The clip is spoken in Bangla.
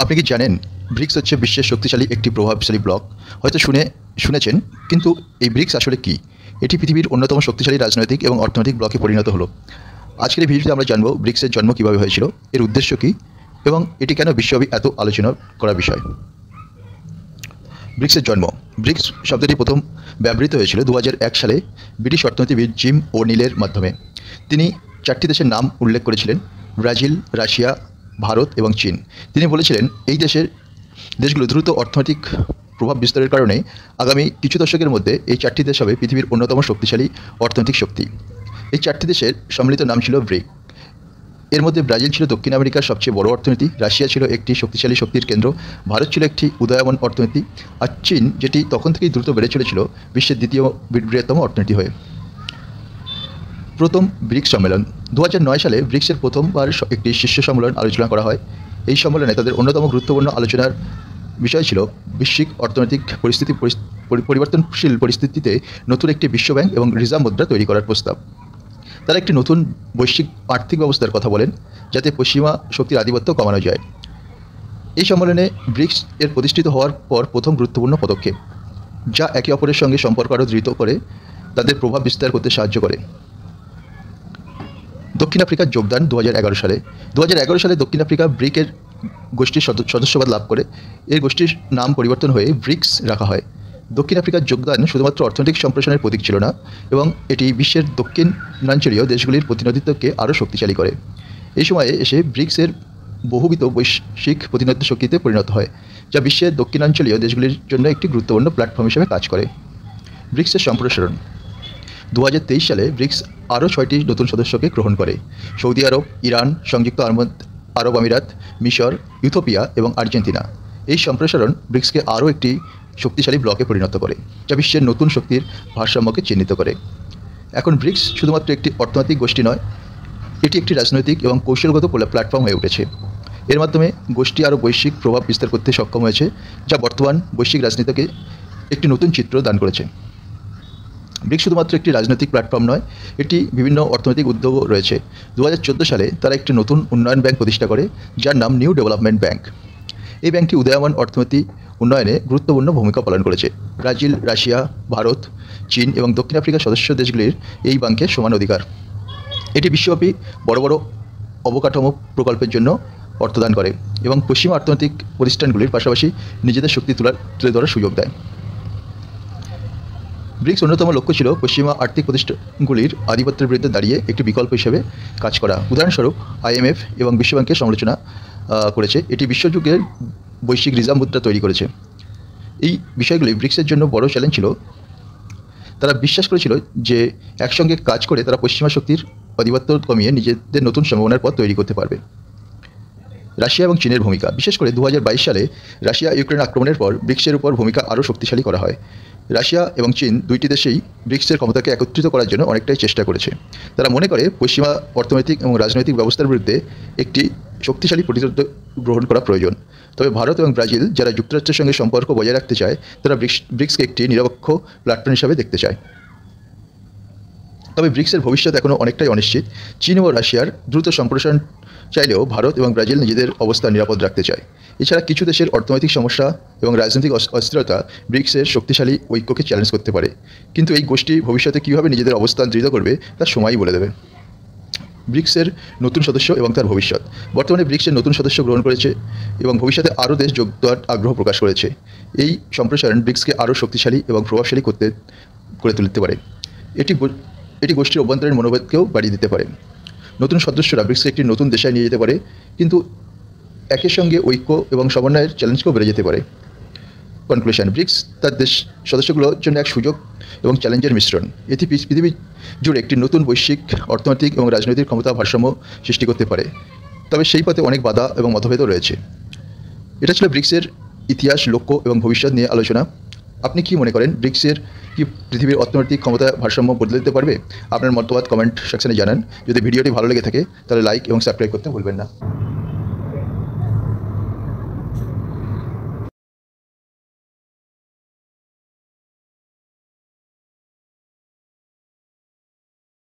আপনি কি জানেন ব্রিক্স হচ্ছে বিশ্বের শক্তিশালী একটি প্রভাবশালী ব্লক? হয়তো শুনেছেন, কিন্তু এই ব্রিক্স আসলে কি? এটি পৃথিবীর অন্যতম শক্তিশালী রাজনৈতিক এবং অর্থনৈতিক ব্লকে পরিণত হলো। আজকের এই ভিডিওতে আমরা জানব ব্রিক্সের জন্ম কীভাবে হয়েছিল, এর উদ্দেশ্য কী এবং এটি কেন বিশ্বব্যাপী এত আলোচনা করা বিষয়। ব্রিক্সের জন্ম। ব্রিক্স শব্দটি প্রথম ব্যবহৃত হয়েছিল 2001 সালে ব্রিটিশ অর্থনীতিবিদ জিম ও'নিলের মাধ্যমে। তিনি 4টি দেশের নাম উল্লেখ করেছিলেন: ব্রাজিল, রাশিয়া, ভারত এবং চীন। তিনি বলেছিলেন এই দেশগুলো দ্রুত অর্থনৈতিক প্রভাব বিস্তারের কারণে আগামী কিছু দশকের মধ্যে এই 4টি দেশ হবে পৃথিবীর অন্যতম শক্তিশালী অর্থনৈতিক শক্তি। এই 4টি দেশের সম্মিলিত নাম ছিল ব্রিক। এর মধ্যে ব্রাজিল ছিল দক্ষিণ আমেরিকার সবচেয়ে বড় অর্থনীতি, রাশিয়া ছিল একটি শক্তিশালী শক্তির কেন্দ্র, ভারত ছিল একটি উদীয়মান অর্থনীতি, আর চীন, যেটি তখন থেকেই দ্রুত বেড়ে চলেছিল, বিশ্বের দ্বিতীয় বৃহত্তম অর্থনীতি হয়ে। প্রথম ব্রিক্স সম্মেলন। 2009 সালে ব্রিক্সের প্রথমবার একটি শীর্ষ সম্মেলন আলোচনা করা হয়। এই সম্মেলনে তাদের অন্যতম গুরুত্বপূর্ণ আলোচনার বিষয় ছিল বৈশ্বিক অর্থনৈতিক পরিবর্তনশীল পরিস্থিতিতে নতুন একটি বিশ্বব্যাংক এবং রিজার্ভ মুদ্রা তৈরি করার প্রস্তাব। তারা একটি নতুন বৈশ্বিক আর্থিক ব্যবস্থার কথা বলেন, যাতে পশ্চিমা শক্তির আধিপত্য কমানো যায়। এই সম্মেলনে ব্রিক্স এর প্রতিষ্ঠিত হওয়ার পর প্রথম গুরুত্বপূর্ণ পদক্ষেপ, যা একে অপরের সঙ্গে সম্পর্ক আরও দৃঢ় করে তাদের প্রভাব বিস্তার করতে সাহায্য করে। দক্ষিণ আফ্রিকার যোগদান 2011 সালে। 2011 সালে দক্ষিণ আফ্রিকা ব্রিকের গোষ্ঠীর সদস্যপদ লাভ করে। এর গোষ্ঠীর নাম পরিবর্তন হয়ে ব্রিক্স রাখা হয়। দক্ষিণ আফ্রিকার যোগদান শুধুমাত্র অর্থনৈতিক সম্প্রসারণের প্রতীক ছিল না, এবং এটি বিশ্বের দক্ষিণাঞ্চলীয় দেশগুলির প্রতিনিধিত্বকে আরও শক্তিশালী করে। এই সময়ে এসে ব্রিক্সের বহুবিধ বৈশ্বিক প্রতিনিধিত্ব শক্তিতে পরিণত হয়, যা বিশ্বের দক্ষিণাঞ্চলীয় দেশগুলির জন্য একটি গুরুত্বপূর্ণ প্ল্যাটফর্ম হিসেবে কাজ করে। ব্রিক্সের সম্প্রসারণ। 2023 সালে ব্রিক্স আরও 6টি নতুন সদস্যকে গ্রহণ করে: সৌদি আরব, ইরান, সংযুক্ত আরব আমিরাত, মিশর, ইথিওপিয়া এবং আর্জেন্টিনা। এই সম্প্রসারণ ব্রিক্সকে আরও একটি শক্তিশালী ব্লকে পরিণত করে, যা বিশ্বের নতুন শক্তির ভারসাম্যকে চিহ্নিত করে। এখন ব্রিক্স শুধুমাত্র একটি অর্থনৈতিক গোষ্ঠী নয়, এটি একটি রাজনৈতিক এবং কৌশলগত প্ল্যাটফর্ম হয়ে উঠেছে। এর মাধ্যমে গোষ্ঠী আরও বৈশ্বিক প্রভাব বিস্তার করতে সক্ষম হয়েছে, যা বর্তমান বৈশ্বিক রাজনীতিকে একটি নতুন চিত্র দান করেছে। ব্রিক্স শুধুমাত্র একটি রাজনৈতিক প্ল্যাটফর্ম নয়, এটি বিভিন্ন অর্থনৈতিক উদ্যোগও রয়েছে। 2014 সালে তারা একটি নতুন উন্নয়ন ব্যাংক প্রতিষ্ঠা করে, যার নাম নিউ ডেভেলপমেন্ট ব্যাংক। এই ব্যাংকটি উদীয়মান অর্থনীতি উন্নয়নে গুরুত্বপূর্ণ ভূমিকা পালন করেছে। ব্রাজিল, রাশিয়া, ভারত, চীন এবং দক্ষিণ আফ্রিকার সদস্য দেশগুলির এই ব্যাংকের সমান অধিকার। এটি বিশ্বব্যাপী বড় বড় অবকাঠামো প্রকল্পের জন্য অর্থদান করে এবং পশ্চিমা অর্থনৈতিক প্রতিষ্ঠানগুলির পাশাপাশি নিজেদের শক্তি তুলে ধরার সুযোগ দেয়। ব্রিক্স অন্যতম লক্ষ্য ছিল পশ্চিমা আর্থিক প্রতিষ্ঠানগুলির আধিপত্যের বিরুদ্ধে দাঁড়িয়ে একটি বিকল্প হিসেবে কাজ করা। উদাহরণস্বরূপ, IMF এবং বিশ্বব্যাংকের সমালোচনা করেছে। এটি বিশ্বযুগের বৈশ্বিক রিজার্ভ মুদ্রা তৈরি করেছে। এই বিষয়গুলি ব্রিক্সের জন্য বড় চ্যালেঞ্জ ছিল। তারা বিশ্বাস করেছিল যে একসঙ্গে কাজ করে তারা পশ্চিমা শক্তির আধিপত্য কমিয়ে নিজেদের নতুন সম্ভাবনার পথ তৈরি করতে পারবে। রাশিয়া এবং চীনের ভূমিকা। বিশেষ করে 2022 সালে রাশিয়া ইউক্রেন আক্রমণের পর ব্রিক্সের উপর ভূমিকা আরও শক্তিশালী করা হয়। রাশিয়া এবং চীন দুইটি দেশেই ব্রিক্সের ক্ষমতাকে একত্রিত করার জন্য অনেকটাই চেষ্টা করেছে। তারা মনে করে পশ্চিমা অর্থনৈতিক এবং রাজনৈতিক ব্যবস্থার বিরুদ্ধে একটি শক্তিশালী প্রতিরোধ গ্রহণ করা প্রয়োজন। তবে ভারত এবং ব্রাজিল, যারা যুক্তরাষ্ট্রের সঙ্গে সম্পর্ক বজায় রাখতে চায়, তারা ব্রিক্সকে একটি নিরপেক্ষ প্ল্যাটফর্ম হিসাবে দেখতে চায়। তবে ব্রিক্সের ভবিষ্যৎ এখনও অনেকটাই অনিশ্চিত। চীন ও রাশিয়ার দ্রুত সম্প্রসারণ চাইলেও ভারত এবং ব্রাজিল নিজেদের অবস্থান নিরাপদ রাখতে চায়। এছাড়া কিছু দেশের অর্থনৈতিক সমস্যা এবং রাজনৈতিক অস্থিরতা ব্রিক্সের শক্তিশালী ঐক্যকে চ্যালেঞ্জ করতে পারে, কিন্তু এই গোষ্ঠী ভবিষ্যতে কীভাবে নিজেদের অবস্থান দৃঢ় করবে তা সময়ই বলে দেবে। ব্রিক্সের নতুন সদস্য এবং তার ভবিষ্যৎ। বর্তমানে ব্রিক্সের নতুন সদস্য গ্রহণ করেছে এবং ভবিষ্যতে আরও দেশ যোগ দেওয়ার আগ্রহ প্রকাশ করেছে। এই সম্প্রসারণ ব্রিক্সকে আরও শক্তিশালী এবং প্রভাবশালী করে তুলতে পারে। এটি গোষ্ঠীর অভ্যন্তরীণ মনোভাবকেও বাড়িয়ে দিতে পারে। নতুন সদস্যরা ব্রিক্সকে একটি নতুন দেশে নিয়ে যেতে পারে, কিন্তু একই সঙ্গে ঐক্য এবং সমন্বয়ের চ্যালেঞ্জকেও বেড়ে যেতে পারে। কনক্লুশন: ব্রিক্স তার সদস্যগুলোর জন্য এক সুযোগ এবং চ্যালেঞ্জের মিশ্রণ। এটি পৃথিবী জুড়ে একটি নতুন বৈশ্বিক অর্থনৈতিক এবং রাজনৈতিক ক্ষমতা ভারসাম্য সৃষ্টি করতে পারে, তবে সেই পথে অনেক বাধা এবং মতভেদও রয়েছে। এটা ছিল ব্রিক্সের ইতিহাস, লক্ষ্য এবং ভবিষ্যৎ নিয়ে আলোচনা। আপনি কি মনে করেন, ব্রিক্সের কি পৃথিবীর অর্থনৈতিক ক্ষমতা ভারসাম্য বদলে দিতে পারবে? আপনার মতামত কমেন্ট সেকশনে জানান। যদি ভিডিওটি ভালো লেগে থাকে তাহলে লাইক এবং সাবস্ক্রাইব করতে ভুলবেন না।